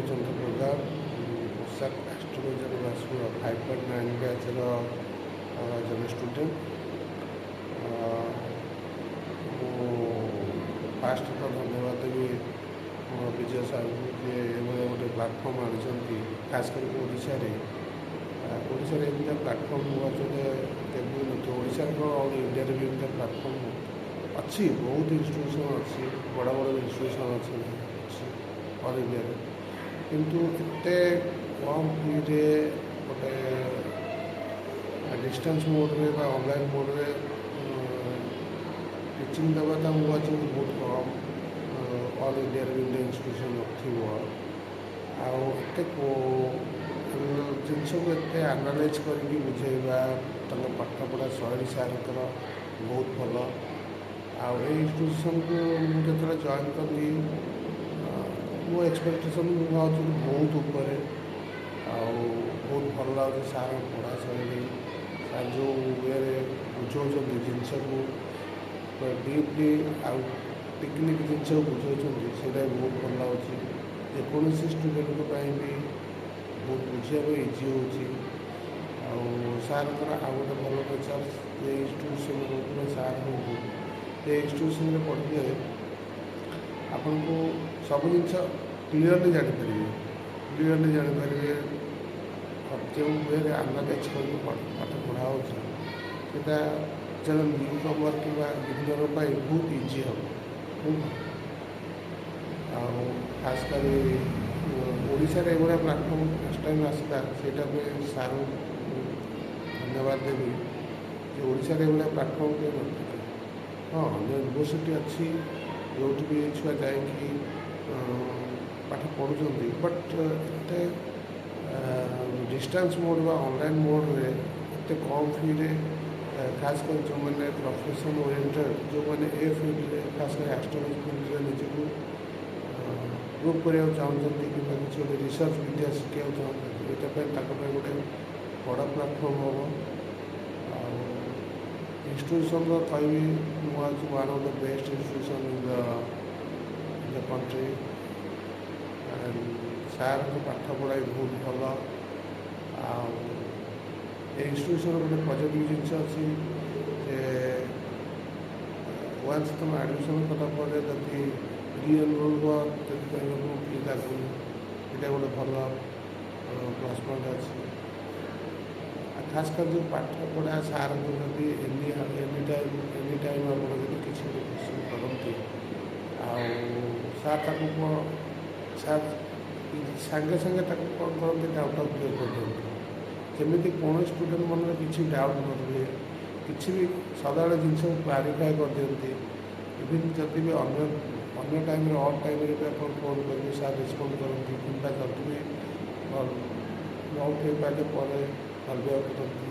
ଚନ୍ଦ୍ର ପ୍ରଧାନ ପୋଷାକ ଆଷ୍ଟ୍ରୋଲୋଜର ବାସୁ 5.9 ବ୍ୟାଚ୍ର ଜଣେ ଷ୍ଟୁଡେଣ୍ଟ। ମୁଁ ଫାଷ୍ଟ ତ ଧନ୍ୟବାଦ ଦେବି ବିଜୟ ସାର୍ଙ୍କୁ ଯେ ଏଭଳିଆ ଗୋଟେ ପ୍ଲାଟଫର୍ମ ଆଣିଛନ୍ତି, ଖାସ୍ କରିକି ଓଡ଼ିଶାରେ ଏମିତିଆ ପ୍ଲାଟଫର୍ମ ଆକ୍ଚୁଆଲି କେବେ ନଥିବ। ଓଡ଼ିଶାରେ କ'ଣ ଅଲ୍ ଇଣ୍ଡିଆରେ ବି ଏମିତିଆ ପ୍ଲାଟଫର୍ମ ଅଛି, ବହୁତ ଇନଷ୍ଟିଟ୍ୟୁସନ୍ ଅଛି, ବଡ଼ ବଡ଼ ଇନଷ୍ଟିଟ୍ୟୁସନ୍ ଅଛି ଅଲ୍ ଇଣ୍ଡିଆରେ, କିନ୍ତୁ ଏତେ କମ୍ ଫିରେ ଗୋଟେ ଡିଷ୍ଟାନ୍ସ ମୋଡ଼୍ରେ ବା ଅନଲାଇନ୍ ମୋଡ଼୍ରେ ଟିଚିଂ ଦେବାଟା ମୁଁ ଆଜି ବହୁତ କମ୍ ଅଲ୍ ଇଣ୍ଡିଆରେ ବି ଏମିତି ଇନଷ୍ଟିଟ୍ୟୁସନ୍ ନଥିବ। ଆଉ ଏତେ ଜିନିଷକୁ ଏତେ ଆନାଲାଇଜ୍ କରିକି ବୁଝେଇବା, ତାଙ୍କ ପାଠପଢ଼ା ଶୈଳୀ ସାର୍ଙ୍କର ବହୁତ ଭଲ। ଆଉ ଏଇ ଇନଷ୍ଟିଟ୍ୟୁସନ୍କୁ ମୁଁ ଯେତେବେଳେ ଜଏନ୍ କଲି ମୋ ଏକ୍ସପେକ୍ଟେସନ୍ ମୁଁ ଭାବୁଥିଲି ବହୁତ ଉପରେ, ଆଉ ବହୁତ ଭଲ ଲାଗୁଛି ସାର୍ଙ୍କ ପଢ଼ା ଶୈଳୀ, ସାର୍ ଯେଉଁ ୱେରେ ବୁଝାଉଛନ୍ତି ଜିନିଷକୁ ଡିପ୍ଲି ଆଉ ଟେକ୍ନିକ୍ ଜିନିଷକୁ ବୁଝାଉଛନ୍ତି, ସେଇଟା ବି ବହୁତ ଭଲ ଲାଗୁଛି। ଯେକୌଣସି ଷ୍ଟୁଡେଣ୍ଟଙ୍କ ପାଇଁ ବି ବହୁତ ବୁଝିବା ପାଇଁ ଇଜି ହେଉଛି। ଆଉ ସାର୍ଙ୍କର ଆଉ ଗୋଟେ ଭଲ ନେଚର୍, ଏ ଇନଷ୍ଟିଟ୍ୟୁସନ୍ ହେଉଥିବା ସାର୍ ହୁଅନ୍ତୁ, ଏ ଇନଷ୍ଟିଟ୍ୟୁସନ୍ରେ ପଢ଼ିଲେ ଆପଣଙ୍କୁ ସବୁ ଜିନିଷ କ୍ଲିଅର୍ଲି ଜାଣିପାରିବେ ଯେଉଁ ୱେରେ ଆନାଲାଇଜ୍ କରିକି ପାଠ ପଢ଼ା ହେଉଛି, ସେଇଟା ଜଣେ ନ୍ୟୁ କମର୍ କିମ୍ବା ବିଗିନର୍ ପାଇଁ ବହୁତ ଇଜି ହେବ। ଆଉ ଖାସ୍ କରି ଓଡ଼ିଶାରେ ଏଭଳିଆ ପ୍ଲାଟଫର୍ମ ଫାର୍ଷ୍ଟ ଟାଇମ୍ ଆସିଲା, ସେଇଟା ପାଇଁ ସାର୍ଙ୍କୁ ଧନ୍ୟବାଦ ଦେବି ଯେ ଓଡ଼ିଶାରେ ଏଭଳିଆ ପ୍ଲାଟଫର୍ମ କେହି ନଥିଲା। ହଁ, ଅନ୍ୟ ୟୁନିଭର୍ସିଟି ଅଛି ଯେଉଁଠି ବି ଛୁଆ ଯାଇକି ପାଠ ପଢ଼ୁଛନ୍ତି, ବଟ୍ ଏତେ ଡିଷ୍ଟାନ୍ସ ମୋଡ଼୍ ବା ଅନଲାଇନ୍ ମୋଡ଼୍ରେ ଏତେ କମ୍ ଫିରେ, ଖାସ୍ କରି ଯେଉଁମାନେ ପ୍ରଫେସନ୍ ଓରିଏଣ୍ଟେଡ଼୍, ଯେଉଁମାନେ ଏ ଫିଲ୍ଡରେ ଖାସ୍ କରି ଆଷ୍ଟ୍ରୋଲୋଜି ଫିଲ୍ଡରେ ନିଜକୁ ପ୍ରୁଭ୍ କରିବାକୁ ଚାହୁଁଛନ୍ତି କିମ୍ବା କିଛି ଗୋଟେ ରିସର୍ଚ୍ଚ ବିଦ୍ୟା ଶିଖିବାକୁ ଚାହୁଁଛନ୍ତି, ଏଇଟା ପାଇଁ ତାଙ୍କ ପାଇଁ ଗୋଟେ ବଡ଼ ପ୍ଲାଟଫର୍ମ ହେବ। ଆଉ ଇନଷ୍ଟିଟ୍ୟୁସନ୍ର କହିବି ମୁଁ ହେଉଛି one of the best institution in the country. ସାର୍ଙ୍କ ପାଠ ପଢ଼ା ବି ବହୁତ ଭଲ। ଆଉ ଏ ଇନଷ୍ଟିଟ୍ୟୁସନ୍ର ଗୋଟେ ପଜିଟିଭ୍ ଜିନିଷ ଅଛି ଯେ ୱାନ୍ସ ତୁମେ ଆଡ଼ମିସନ୍ କଲା ପରେ ଯଦି ରିଏନ୍ରୋଲ୍ ହୁଅ, ଯଦି କହିବାକୁ ଫି ଲାଗୁନି, ଏଇଟା ଗୋଟେ ଭଲ ପ୍ଲସ୍ ପଏଣ୍ଟ ଅଛି। ଆଉ ଖାସ୍ କରି ଯେଉଁ ପାଠ ପଢ଼ା ସାର୍ଙ୍କୁ ଯଦି ଏନି ଟାଇମ୍ ଆପଣ ଯଦି କିଛି ଗୋଟେ କୋଶ୍ଚିନ୍ କରନ୍ତି, ଆଉ ସାର୍ ତାକୁ ସାଙ୍ଗେ ସାଙ୍ଗେ ତାକୁ କ'ଣ କରନ୍ତି, ଡାଉଟ୍ କ୍ଲିୟର୍ କରିଦିଅନ୍ତି। ଯେମିତି କୌଣସି ଷ୍ଟୁଡେଣ୍ଟ ମନରେ କିଛି ଡାଉଟ୍ ନ ରୁହେ, କିଛି ବି ସଦାବେଳେ ଜିନିଷକୁ କ୍ଲାରିଫାଏ କରିଦିଅନ୍ତି। ଇଭିନ୍ ଯଦି ବି ଅନ୍ୟ ଟାଇମ୍ରେ ଅଲ୍ ଟାଇମ୍ରେ ବି ଆପଣ ଫୋନ୍ କରିକି ସାର୍ ରେସ୍ପଣ୍ଡ କରନ୍ତି, କିମ୍ବା ଯଦି ବି ନ ଉଠେଇ ପାରିଲେ ପରେ ସଲ୍ଭ କରନ୍ତି।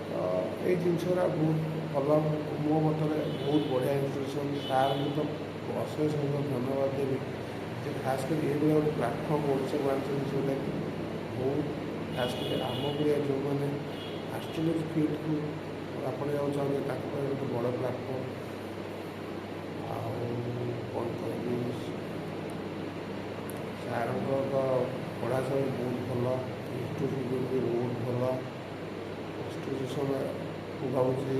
ତ ଏଇ ଜିନିଷଗୁଡ଼ା ବହୁତ ଭଲ, ମୋ ମତରେ ବହୁତ ବଢ଼ିଆ ଇନଷ୍ଟିଟ୍ୟୁସନ୍। ସାର୍ଙ୍କୁ ତ ଅଶେଷ ଧନ୍ୟବାଦ ଦେବି ଯେ ଖାସ୍ କରି ଏଇଭଳିଆ ଗୋଟେ ପ୍ଲାଟଫର୍ମ ଓଡ଼ିଶାକୁ ଆଣିଛନ୍ତି, ଯେଉଁଟାକି ବହୁତ ଖାସ୍ କରି ଆମ ଭଳିଆ ଯେଉଁମାନେ ଆଷ୍ଟ୍ରୋଲୋଜି ଫିଲ୍ଡକୁ ଆପଣେଇବାକୁ ଚାହୁଁଛନ୍ତି, ତାଙ୍କ ପାଇଁ ଗୋଟେ ବଡ଼ ପ୍ଲାଟଫର୍ମ। ଆଉ କ'ଣ କହିବି, ସାର୍ଙ୍କ ତ ପଢ଼ା ସବୁ ବହୁତ ଭଲ, ଇନଷ୍ଟିଟ୍ୟୁସନ୍ ବି ବହୁତ ଭଲ। ଇନଷ୍ଟିଟ୍ୟୁସନ୍ ମୁଁ ଭାବୁଛି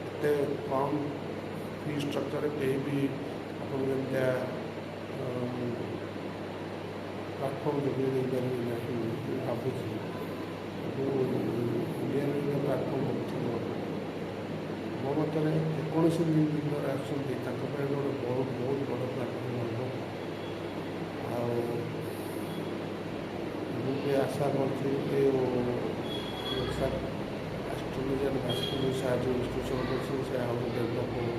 ଏତେ କମ୍ ଫି ଷ୍ଟ୍ରକ୍ଚର୍ରେ କେହି ବି ଆପଣ ଯେମିତିଆ ପ୍ଲାଟଫର୍ମ ଯୋଗାଇ ଦେଇପାରିବେ ନାହିଁ ଭାବୁଛି। କିନ୍ତୁ ଇଣ୍ଡିଆରେ ବି ପ୍ଲାଟଫର୍ମ ଥିବ ମୋ ମତରେ। ଯେକୌଣସି ବିଗିନର୍ ଆସୁଛନ୍ତି, ତାଙ୍କ ପାଇଁ ଗୋଟେ ବହୁତ ବଡ଼ ପ୍ଲାଟଫର୍ମ ହେବ। ଆଉ ମୁଁ ବି ଆଶା କରୁଛି ଯେ ଆଷ୍ଟ୍ରୋଲୋଜି ଆଣ୍ଡ ଭାସ୍ଟ୍ରୋଲୋଜି ସାର୍ ଯେଉଁ ଇନଷ୍ଟିଟ୍ୟୁସନ୍ କରୁଛନ୍ତି, ସେ ଆହୁରି ଡେଭଲପ୍ ହେବ।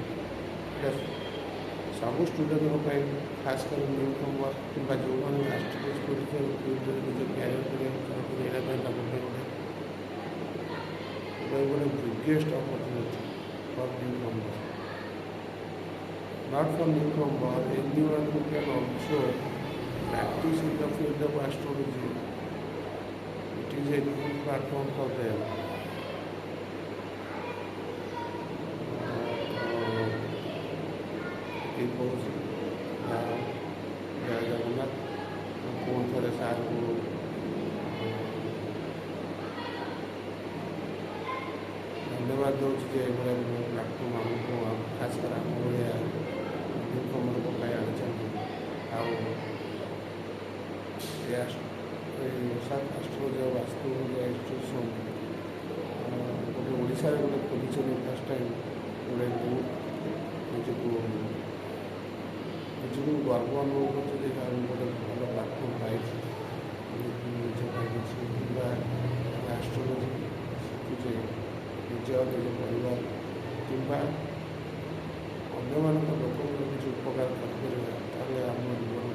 ସବୁ ଷ୍ଟୁଡେଣ୍ଟଙ୍କ ପାଇଁ, ଖାସ୍ କରି ନ୍ୟୁ କମର୍ କିମ୍ବା ଯେଉଁମାନେ ଆଷ୍ଟ୍ରୋଲୋଜି ଫିଲ୍ଡରେ ନିଜ କ୍ୟାରିୟର୍ କରିବାକୁ ଚାହୁଁଛନ୍ତି, ଏଇଟା ପାଇଁ ତାଙ୍କ ପାଇଁ ଗୋଟେ biggest opportunity for new Qamar. Not for newcomer, anyone who can also practice in the field of astrology. It is a good platform for them. It was ଦେଉଛି ଯେ ଏଭଳିଆ ପ୍ଲାଟଫର୍ମ ଆମକୁ ଖାସ୍ କରି ଆମ ଭଳିଆ ଲୋକମାନଙ୍କ ପାଇଁ ଆଣିଛନ୍ତି। ଆଉ ଆଷ୍ଟ୍ରୋଲୋଜି ଆଉ ବାସ୍ତୁ ଇନଷ୍ଟିଟ୍ୟୁସନ୍ ଗୋଟେ ଓଡ଼ିଶାରେ ଗୋଟେ ଖୋଲିଛନ୍ତି ଫାର୍ଷ୍ଟ ଟାଇମ୍ ଗୋଟେ ନିଜକୁ ଗର୍ବ ଅନୁଭବ କରୁଛୁ ଯେ ଆମେ ଗୋଟେ ଭଲ ପ୍ଲାଟଫର୍ମ ପାଇଛୁ ନିଜ ପାଇଁ କିଛି କିମ୍ବା ଆଷ୍ଟ୍ରୋଲୋଜି ଶିଖୁଛେ ନିଜ ପରିବାର କିମ୍ବା ଅନ୍ୟମାନଙ୍କ ଲୋକଙ୍କର କିଛି ଉପକାର କରିପାରିବା, ତାହେଲେ ଆମ ଜୀବନ